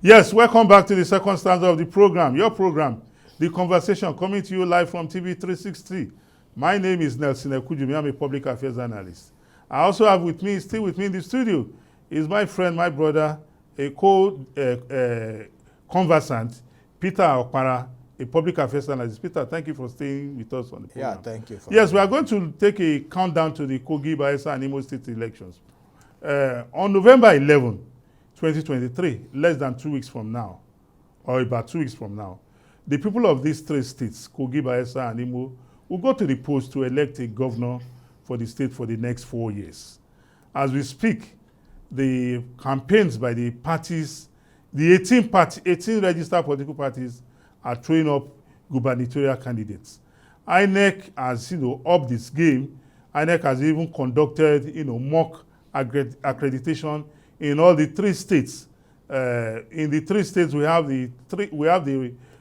Yes, welcome back to the second stanza of the program. Your program, The Conversation, coming to you live from TV 360. My name is Nelson Ekujumi. I'm a public affairs analyst. I also have still with me in the studio, is my friend, my brother, a co-conversant, Peter Okpara, a public affairs analyst. Peter, thank you for staying with us on the program. Yeah, thank you. Yes, we are going to take a countdown to the Kogi, Bayelsa, and Imo State elections. On November 11, 2023, less than 2 weeks from now, or about 2 weeks from now, the people of these three states, Kogi, Bayelsa, and Imo, will go to the polls to elect a governor for the state for the next 4 years. As we speak, the campaigns by the parties, the 18 registered political parties, are throwing up gubernatorial candidates. INEC has, upped this game. INEC has even conducted, mock accreditation in all the three states. In the three states, we have the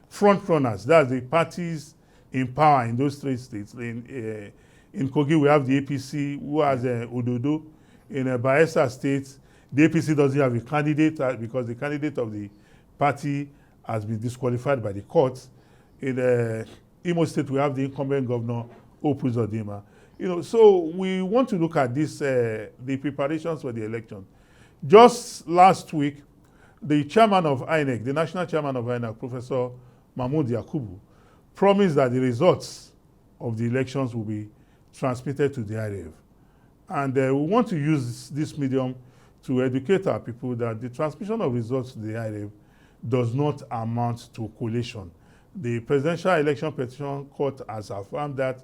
front runners. That's the parties in power in those three states. In Kogi, we have the APC, who has Ododo. In Bayelsa State, the APC doesn't have a candidate because the candidate of the party has been disqualified by the courts. In Imo State, we have the incumbent governor, Opus Odema. So we want to look at this, the preparations for the election. Just last week, the chairman of INEC, the national chairman of INEC, Professor Mahmoud Yakubu, promised that the results of the elections will be transmitted to the IREV. And we want to use this medium to educate our people that the transmission of results to the IREV does not amount to collation. The Presidential Election Petition Court has affirmed that.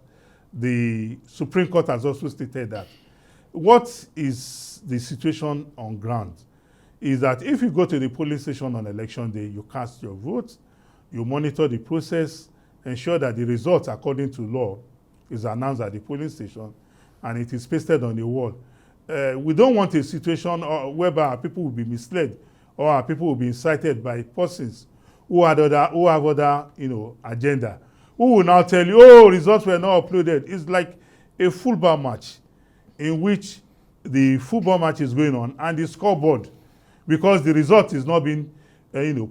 The Supreme Court has also stated that. What is the situation on ground is that if you go to the polling station on election day, you cast your vote, you monitor the process, ensure that the results according to law is announced at the polling station, and it is pasted on the wall. We don't want a situation whereby our people will be misled or our people will be incited by persons who have other agenda, who will now tell you, oh, results were not uploaded. It's like a football match in which the football match is going on and the scoreboard, because the result is not being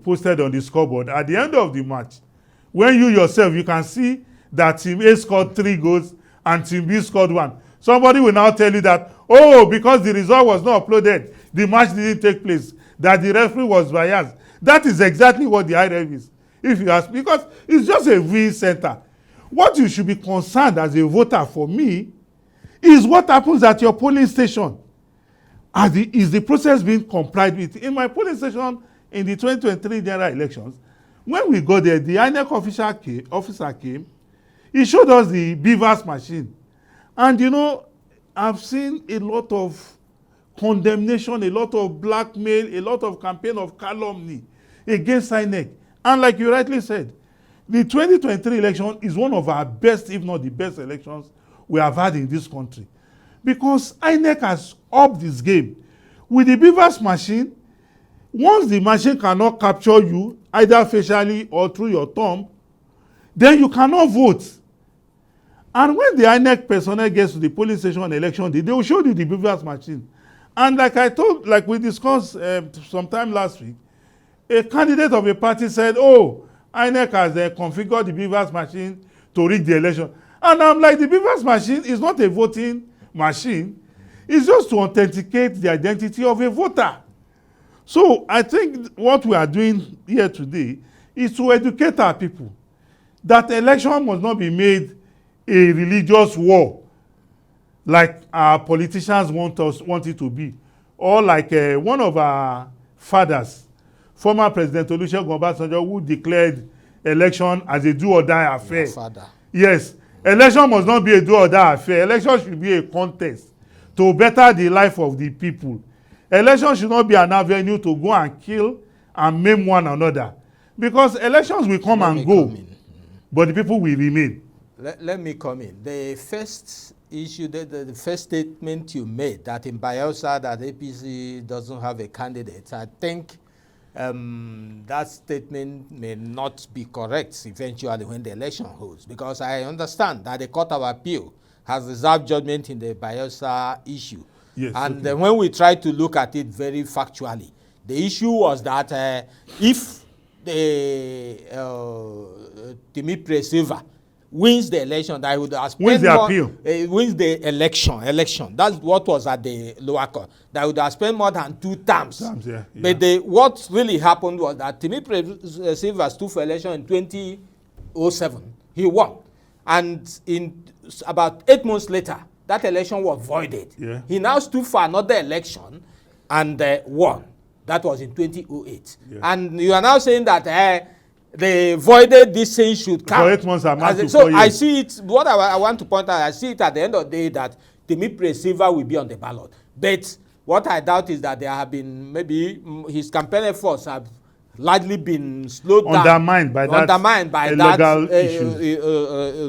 posted on the scoreboard. At the end of the match, when you yourself, you can see that team A scored 3 goals and team B scored 1. Somebody will now tell you that, oh, because the result was not uploaded, the match didn't take place, that the referee was biased. That is exactly what the IREV is, if you ask, because it's just a viewing center. What you should be concerned as a voter for me is what happens at your polling station. Is the process being complied with? In my polling station in the 2023 general elections, when we got there, the INEC officer came. He showed us the beavers machine. And I've seen a lot of condemnation, a lot of blackmail, a lot of campaign of calumny against INEC. And like you rightly said, the 2023 election is one of our best, if not the best elections we have had in this country. Because INEC has upped this game. With the beavers machine, once the machine cannot capture you, either facially or through your thumb, then you cannot vote. And when the INEC personnel gets to the polling station on election day, they will show you the beavers machine. And like we discussed sometime last week, a candidate of a party said, oh, INEC has configured the beavers machine to rig the election. And I'm like, the beavers machine is not a voting machine. It's just to authenticate the identity of a voter. So I think what we are doing here today is to educate our people that election must not be made a religious war like our politicians want it to be, or like one of our fathers, former President Olusegun Obasanjo, who declared election as a do-or-die affair. Your father. Yes, election must not be a do-or-die affair. Election should be a contest to better the life of the people. Election should not be an avenue to go and kill and maim one another, because elections will come and go, but the people will remain. Let me come in. The first issue, the first statement you made, that in Bayelsa that APC doesn't have a candidate, I think that statement may not be correct eventually when the election holds, because I understand that the Court of Appeal has reserved judgment in the Bayelsa issue. Yes, and okay. When we try to look at it very factually, The issue was that if the Timipre Silva wins the election, that he would have spent Wins the appeal. wins the election. That's what was at the lower court. That would have spent more than 2 terms. Yeah. But what really happened was that Timipre Silva stood for election in 2007. He won. And in about 8 months later, that election was voided. Yeah. He now stood for another election and won. That was in 2008. Yeah. And you are now saying that they voided this thing should count. For 8 months, so I see it, what I want to point out, I see it at the end of the day that Timipre Silva will be on the ballot. But what I doubt is that there have been, maybe his campaign efforts have largely been slowed down. Undermined by that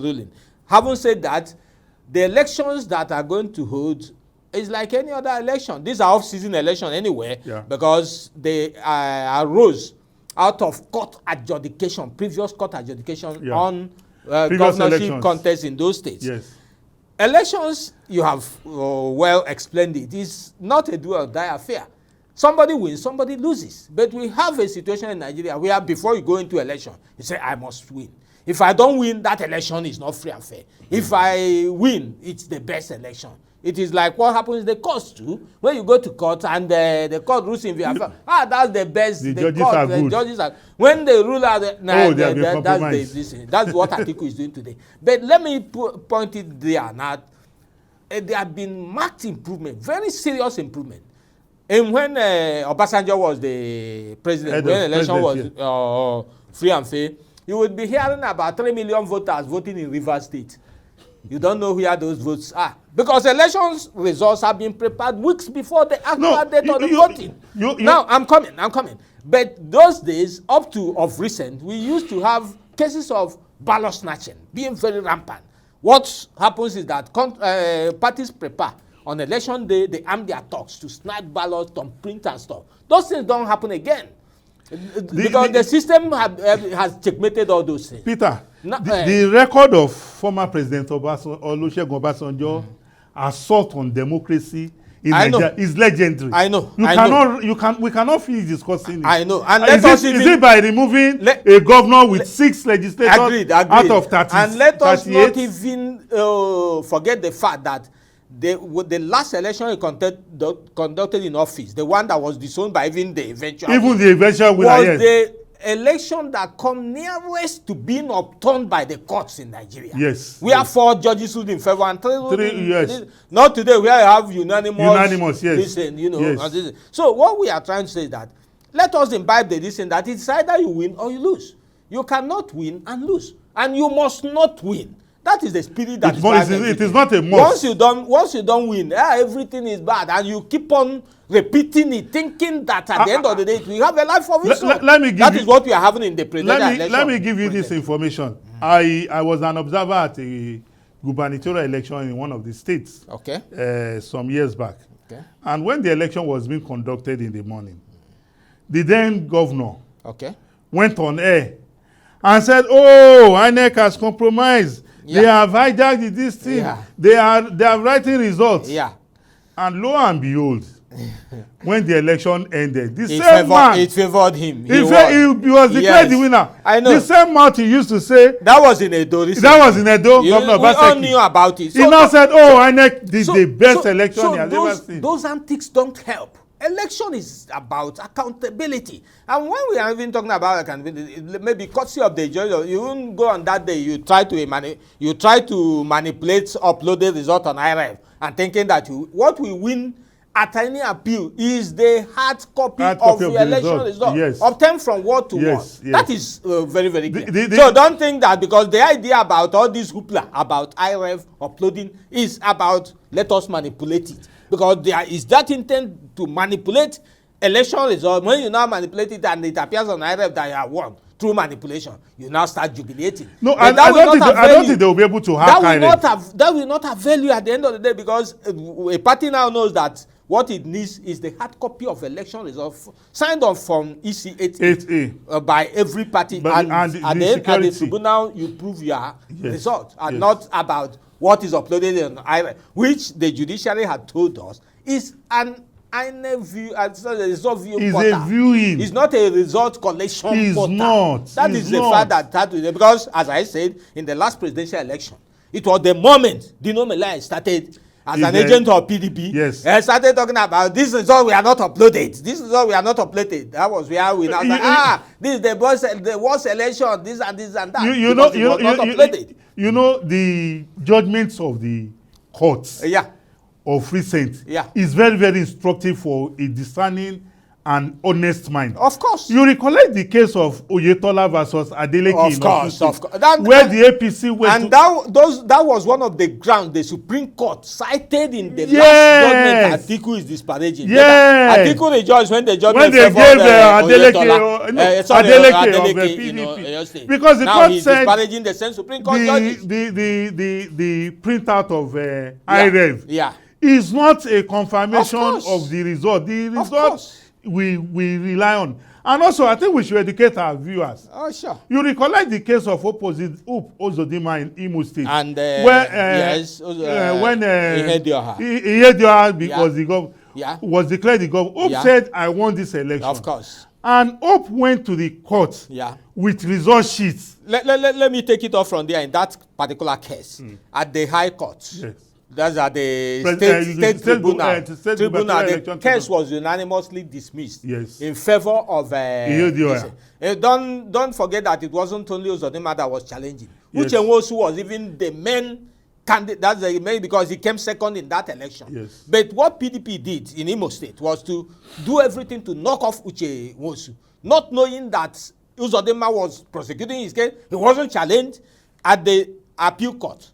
ruling. Having said that, the elections that are going to hold is like any other election. These are off-season elections anyway, because they arose out of court adjudication, previous court adjudication on governorship contests in those states. Yes. Elections, you have well explained it, is not a do or die affair. Somebody wins, somebody loses. But we have a situation in Nigeria where before you go into election, you say, I must win. If I don't win, that election is not free and fair. If I win, it's the best election. It is like what happens in the courts too. When you go to court and the court rules in your favor, that's the best. The judges are good. The judges are. When they rule out, that's what Atiku is doing today. But let me point it there now. There have been marked improvement, very serious improvement. And when Obasanjo was the president, when the election was free and fair, you would be hearing about 3 million voters voting in Rivers State. You don't know where those votes are. Because elections results have been prepared weeks before the actual date of the voting. Now, I'm coming. But those days, up to of recent, we used to have cases of ballot snatching being very rampant. What happens is that parties prepare. On election day, they arm their thugs to snatch ballots, to print and stuff. Those things don't happen again. Because the system has checkmated all those things. Peter, the record of former President Olusegun Obasanjo assault on democracy in Nigeria is legendary. I know. We cannot finish discussing it. I know. And is it by removing a governor with 6 legislators out of 30? And let us not even forget the fact that the last election he conducted in office, the one that was disowned by even the eventual winner, was the election that come nearest to being upturned by the courts in Nigeria. Yes. We have 4 judges who in favor and 3 yes. Not today where I have unanimous yes. listen, yes. So what we are trying to say is that let us imbibe the listen that it's either you win or you lose. You cannot win and lose, and you must not win. That is the spirit that it is not a must. Once you don't win, everything is bad, and you keep on repeating it, thinking that at the end of the day, we have a life of its own. That is what we are having in the presidential election. Let me give you this information. I was an observer at a gubernatorial election in one of the states some years back. And when the election was being conducted in the morning, the then governor went on air and said, oh, INEC has compromised. They have hijacked this thing. They are writing results. And lo and behold, when the election ended, the same man, it favored him. He was declared the winner. I know. The same mouth he used to say. That was in Edo. Governor we all knew about it. So he now said, oh, INEC did the best election he has ever seen. Those antics don't help. Election is about accountability. And when we are even talking about accountability, maybe courtesy of the judge, you won't go on that day, you try to manipulate uploaded result on IRF and thinking that what we win at any appeal is the hard copy of the election result. Obtained from word to word. That is very, very clear. So don't think that because the idea about all this hoopla about IRF uploading is about let us manipulate it. Because there is that intent to manipulate election results. When you now manipulate it and it appears on IRF that you have won through manipulation, you now start jubilating. No, I don't think they will be able to hack IRF. That will not have value at the end of the day, because a party now knows that what it needs is the hard copy of election results signed off from EC 8A by every party. And at the tribunal, you prove your result and not about what is uploaded on IRF, which the judiciary had told us is an INEC view as a result view It's portal. a viewing. It's not a result collection It's portal. not. That It's is the not. fact that because, as I said, in the last presidential election, it was the moment Dino Melaye started as an agent of PDP. Yes. And started talking about this is all we are not uploaded. This is all we are not uploaded. That was where we now said, this is the worst election, this and that. You know the judgments of the courts of recent is very, very instructive for a discerning and honest mind. Of course. You recollect the case of Oyetola versus Adeleke of course. Where the APC went and that was one of the grounds the Supreme Court cited in the last judgment. Atiku is disparaging. Atiku rejoiced when the judgment gave Adeleke of the PDP. Because the now court he's said disparaging the same Supreme Court judges. the printout of IREV is not a confirmation of the result. The result we rely on. And also, I think we should educate our viewers. Oh, sure. You recollect the case of opposite Uzodinma in Imo State. And when Ihedioha because the gov was declared the gov. Hope said, I won this election. Of course. And Hope went to the court with result sheets. Let me take it off from there in that particular case. At the High Court. Yes. That's at the state tribunal. The case was unanimously dismissed in favor of don't forget that it wasn't only Uzodinma that was challenging. Uche Nwosu was even the main candidate. That's the main because he came second in that election. Yes. But what PDP did in Imo State was to do everything to knock off Uche Nwosu, not knowing that Uzodinma was prosecuting his case. He wasn't challenged at the appeal court.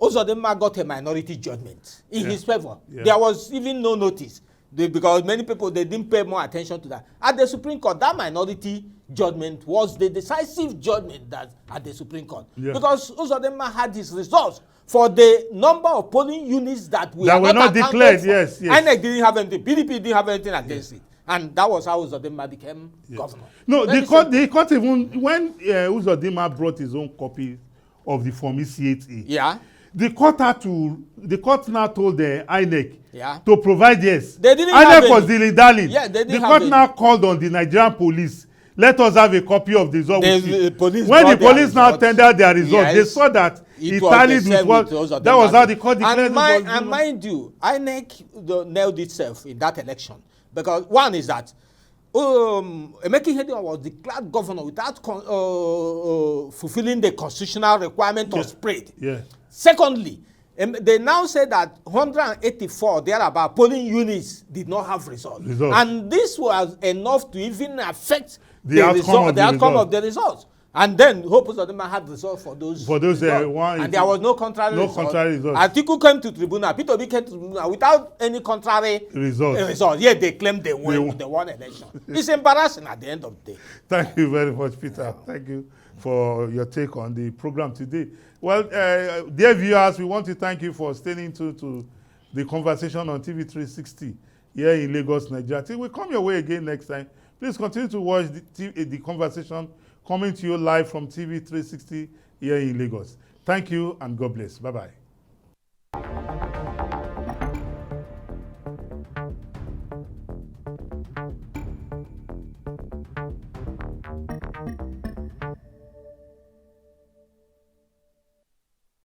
Uzodinma got a minority judgment in his favor. There was even no notice because many people they didn't pay more attention to that. At the Supreme Court, that minority judgment was the decisive judgment that at the Supreme Court because Uzodinma had his results for the number of polling units that were not declared. Yes. INEC didn't have anything. PDP didn't have anything against it. And that was how Uzodinma became governor. No, the court even when Uzodinma brought his own copy of the Form E-C-8A. The court now told the INEC to provide yes. They didn't INEC was dilly-dallying. The court now called on the Nigerian police. Let us have a copy of the result. When the police now tendered their result, they saw that it tallied with what. That was how the court declared. And mind you, INEC nailed itself in that election because one is that Emeka Ihedioha was declared governor without fulfilling the constitutional requirement of spread. Secondly, they now say that 184 thereabout polling units did not have results. And this was enough to even affect the outcome of the results. And then Hope Uzodinma had results for those and there was no contrary result. Atiku came to tribunal, Peter Obi came to tribunal without any contrary result. Yet they claimed they won election. It's embarrassing at the end of the day. Thank you very much, Peter. Thank you for your take on the program today. Well, dear viewers, we want to thank you for staying to the conversation on TV 360 here in Lagos, Nigeria. Till we come your way again next time, please continue to watch the conversation coming to you live from TV 360 here in Lagos. Thank you and God bless. Bye-bye.